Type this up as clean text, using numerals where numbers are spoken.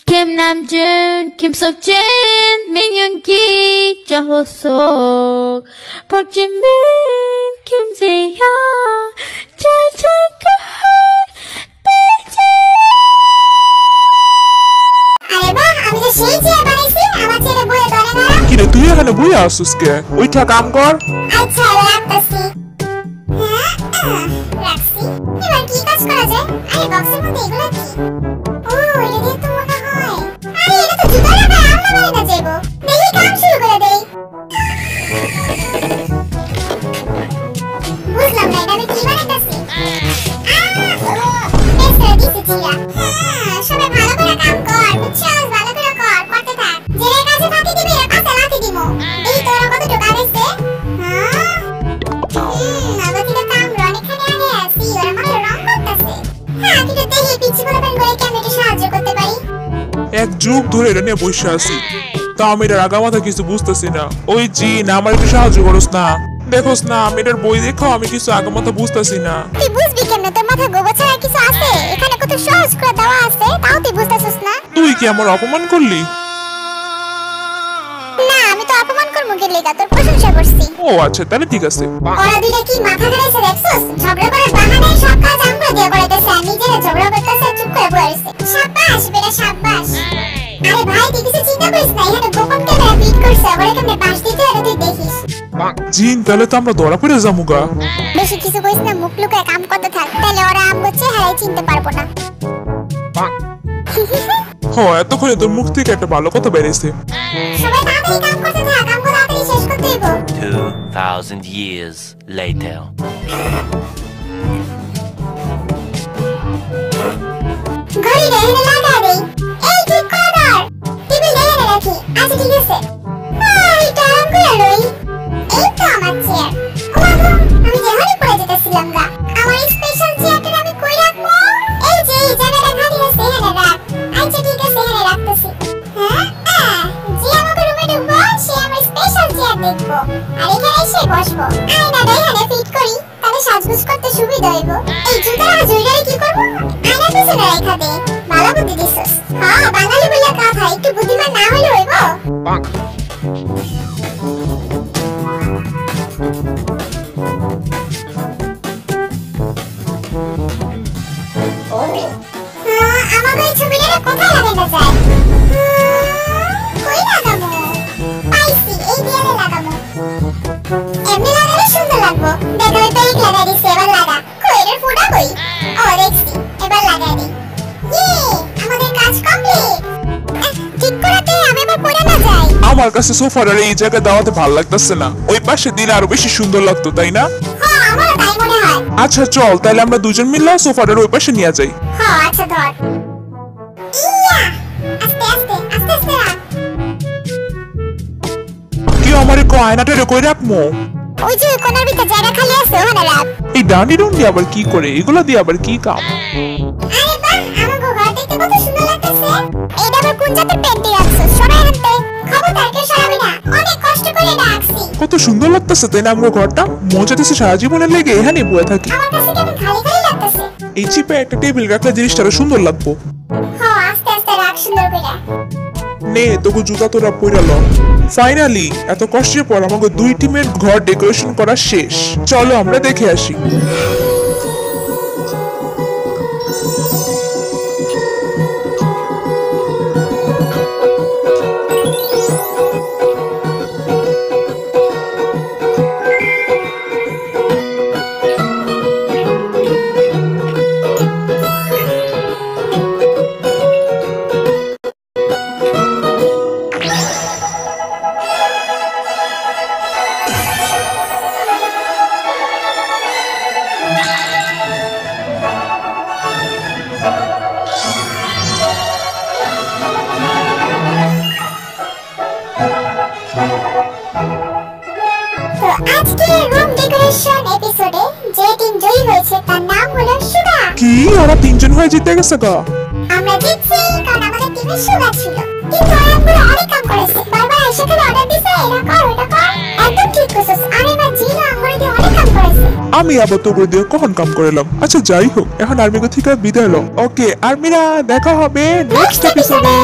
김남준, 김석진, 민윤기, 정호석, 박진민, 김세현, 자작가, 빼자. আরে বাহ, আমি তো সেই চেয়ার বানাইছি, আমার চেয়ারে বইয়ে ধরে না। কিরে তুই এখানে বইয়া আসছিস কে? ওইটা কাম কর। আচ্ছা, রাখতাছি। রাখছি। এবার কি কাজ করা যায়? আরে বক্সের মধ্যে এগুলো কি? ও, এটা দিয়ে তো মনে হয়। আরে এটা তো জুতো রাখা, আমরা বানাইতে যাইবো। দেখি কাম শুরু করে দেই। বুঝলাম না, এটা আমি কি বানাইতাছি? পেছনে দিছি চিরা। সবাই ভালো করে কাম কর, বুঝছস? ভালো করে কর, করতে থাক। যে কাজে ফাঁকি দিবি, পাশে লাথি দিমু। এই তোরা কতটুকু আগাইছে? আবাদিকে তো আমরা অনেকখানি আগে আছি, ওরা মাত্র রং করতেছে। কিন্তু দেখি পিচ্ছি বলবেন বলে কেমন একটু সাহায্য করতে পারি। এক যুগ ধরে এটা নিয়ে বসে আছি, তা আমি এটার আগামাথা কিছু বুঝতেছি না। ওই জিন আমার একটু সাহায্য করস না। দেখোস না আমি এটার বই দেখো, আমি কিছু আগামাথা বুঝতেছি না। তুই বুঝবি কেমনে? তোর মাথা গোবর ছাড়া কিছু আছে? এখানে কত সহজ করে দেওয়া আছে, তাও তুই বুঝতেছিস না। তুই কি আমার অপমান করলি? না, আমি তো অপমান করব কে লেগা, তোর প্রশংসা করছি। ও আচ্ছা, তাহলে ঠিক আছে। ওরা দুইটা কি মাথা খারাইছে দেখছস? ঝগড়া করার বাহানায় সব কাজ আমরা দিয়ে করাইতেছে, আর নিজেরা ঝগড়া করতেছে, চুপ করে বসে রইছে। শাবাশ বেটা, শাবাশ। আরে ভাই, তুই কিছু চিন্তা করিস না, এখানে গোপন ক্যামেরা ফিট করছে, ওরা কেমনে বাস দিতে হয় তুই দেখিস। জিন, তাহলে তো আমরা ধরা পড়ে যামুগা। বেশি কিছু কইস না, মুখ লুকায় কাম করতে থাক, তাহলে ওরা আমগো চেহারাই চিনতে পারবো না। এতক্ষণে তোর মুখ থেকে একটা ভালো কথা বেরিয়েছে। সবাই তাড়াতাড়ি কাম করতে থাক, আমগো তাড়াতাড়ি শেষ করতে হইব। 2000 years later. ঘড়ি রে এনে লাগা দেই। এই ঠিক করে ধর। টেবিল এনে রাখি। আচ্ছা ঠিক আছে। এটা আরাম করে লই। এই তো আমার চেয়ার। ও বাবু, আমি যেখানে পড়ে যেতেছিলাম গা। আমার স্পেশাল চেয়ারটা আমি কই রাখবো? এই যে এই জায়গাটা খালি আছে, এখানে রাখ। আচ্ছা ঠিক আছে, এখানে রাখতেছি। যে আমাকে রুমে ঢুকবো, সে আমার স্পেশাল চেয়ার দেখবো। আর এখানে এসে বসবো। আয়নাটা এখানে ফিট করি, তাহলে সাজগোজ করতে সুবিধা হইব। এই জুতাটা জুইরারে কি করবো? আয়নার পিছনে রাখা দে। ভালো বুদ্ধি দিছস। বাঙালি বইলা কথা, একটু বুদ্ধিমান না হলে হইব। আমাকে এই ছবিটা কোথায় লাগানো যায়? কই লাগাবো? পাইছি, এই দেয়ালে লাগাবো। এমনি লাগালে সুন্দর লাগবো। দেখ, আমি তো এই লাগাই দিছি, এবার লাগা। কই এর ফুটা কই? ও দেখছি, এবার লাগাই দিই। আমাদের কাজ কমপ্লিট। ঠিক করে দে, আমি এবার পড়ে না যাই। আমার কাছে সোফার এই জায়গা দাওয়াতে ভালো লাগতেছে না। ওই পাশে দিলে আরো বেশি সুন্দর লাগতো, তাই না? আমারও তাই মনে হয়। আচ্ছা চল, তাহলে আমরা দুজন মিলে সোফার ওই পাশে নিয়ে যাই। আচ্ছা ধর। ইয়া! আস্তে আস্তে, আস্তে আস্তে রাখ। কি আমারে আয়নাটা রে কই রাখমু? ওই যে কোণার ভিতর জায়গা খালি আছে, ওখানে রাখ। এই ডান্ডি ডুন্ডি আবার কি করে? এগুলো দিয়ে আবার কি কাম? আরে বাহ, আমার ঘর দেখতে কত সুন্দর লাগতেছে। এইটা আবার কোন জাতের পেন্টি রাখছস? সরাই আনতে। খবরদার কেউ সরাবি না, অনেক কষ্ট করে রাখছি। কত সুন্দর লাগতেছে তাই না আমার ঘরটা? মজা দিছে, সারা জীবনের লেগে এখানে বয়ে থাকি। আমার কাছে কেমন খালি খালি লাগতেছে। এই চিপে একটা টেবিল রাখলে জিনিসটা আরো সুন্দর লাগবো। আস্তে আস্তে রাখ সুন্দর করে। নে তোকে জুতা তোরা পইরা ল। ফাইনালি এত কষ্টের পর আমাকে দুই টিমের ঘর ডেকোরেশন করা শেষ। চলো আমরা দেখে আসি। তো আজকে রুম ডেকোরেশন এপিসোডে যে টিম জয়ী হয়েছে তার নাম হলো সুগা। কি ওরা তিনজন হয়ে জিতে গেছে গা? আমরা জিতছি কারণ আমাদের টিমে সুগা ছিল। কিন্তু ওরা পুরো অনেক কাম করেছে, বারবার এসে খালি অর্ডার দিছে, এটা কর ওটা কর। একদম ঠিক কইছস, আর এবার জিনা আমগরে দিয়ে অনেক কাম করেছে। আমি আবার তো করে দিয়ে কখন কাম করেলাম। আচ্ছা যাই হোক, এখন আর্মিকে থেকে বিদায় লো। ওকে আর্মিরা, দেখা হবে নেক্সট এপিসোডে।